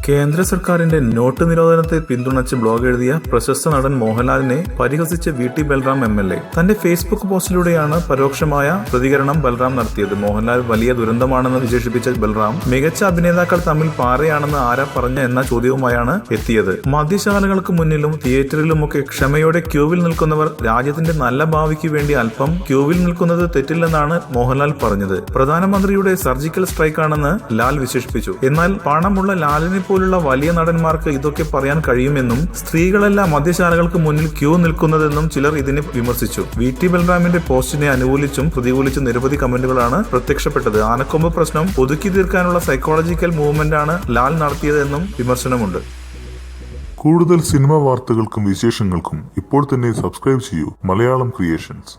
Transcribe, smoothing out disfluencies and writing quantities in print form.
കേന്ദ്ര സർക്കാരിന്റെ നോട്ട് നിരോധനത്തെ പിന്തുണച്ച് ബ്ലോഗ് എഴുതിയ പ്രശസ്ത നടൻ മോഹൻലാലിനെ പരിഹസിച്ച VT ബൽറാം MLA തന്റെ ഫേസ്ബുക്ക് പോസ്റ്റിലൂടെയാണ് പരോക്ഷമായ പ്രതികരണം ബൽറാം നടത്തിയത്. മോഹൻലാൽ വലിയ ദുരന്തമാണെന്ന് വിശേഷിപ്പിച്ച ബൽറാം മികച്ച അഭിനേതാക്കൾ തമ്മിൽ പാരയാണെന്ന് ആരാ പറഞ്ഞ എന്ന ചോദ്യവുമായാണ് എത്തിയത്. മദ്യശാലകൾക്ക് മുന്നിലും തിയേറ്ററിലുമൊക്കെ ക്ഷമയോടെ ക്യൂവിൽ നിൽക്കുന്നവർ രാജ്യത്തിന്റെ നല്ല ഭാവിക്ക് വേണ്ടി അല്പം ക്യൂവിൽ നിൽക്കുന്നത് തെറ്റില്ലെന്നാണ് മോഹൻലാൽ പറഞ്ഞത്. പ്രധാനമന്ത്രിയുടെ സർജിക്കൽ സ്ട്രൈക്കാണെന്ന് ലാൽ വിശേഷിപ്പിച്ചു. എന്നാൽ പണമുള്ള ലാലിനെ പോലുള്ള വലിയ നടന്മാർക്ക് ഇതൊക്കെ പറയാൻ കഴിയുമെന്നും സ്ത്രീകളല്ല മദ്യശാലകൾക്ക് മുന്നിൽ ക്യൂ നിൽക്കുന്നതെന്നും ചിലർ ഇതിനെ വിമർശിച്ചു. VT ബൽറാമിന്റെ പോസ്റ്റിനെ അനുകൂലിച്ചും പ്രതികൂലിച്ചും നിരവധി കമന്റുകളാണ് പ്രത്യക്ഷപ്പെട്ടത്. ആനക്കൊമ്പ് പ്രശ്നം ഒതുക്കി തീർക്കാനുള്ള സൈക്കോളജിക്കൽ മൂവ്മെന്റാണ് ലാൽ നടത്തിയതെന്നും വിമർശനമുണ്ട്. കൂടുതൽ സിനിമാ വാർത്തകൾക്കും വിശേഷങ്ങൾക്കും ഇപ്പോൾ തന്നെ സബ്സ്ക്രൈബ് ചെയ്യൂ മലയാളം ക്രിയേഷൻസ്.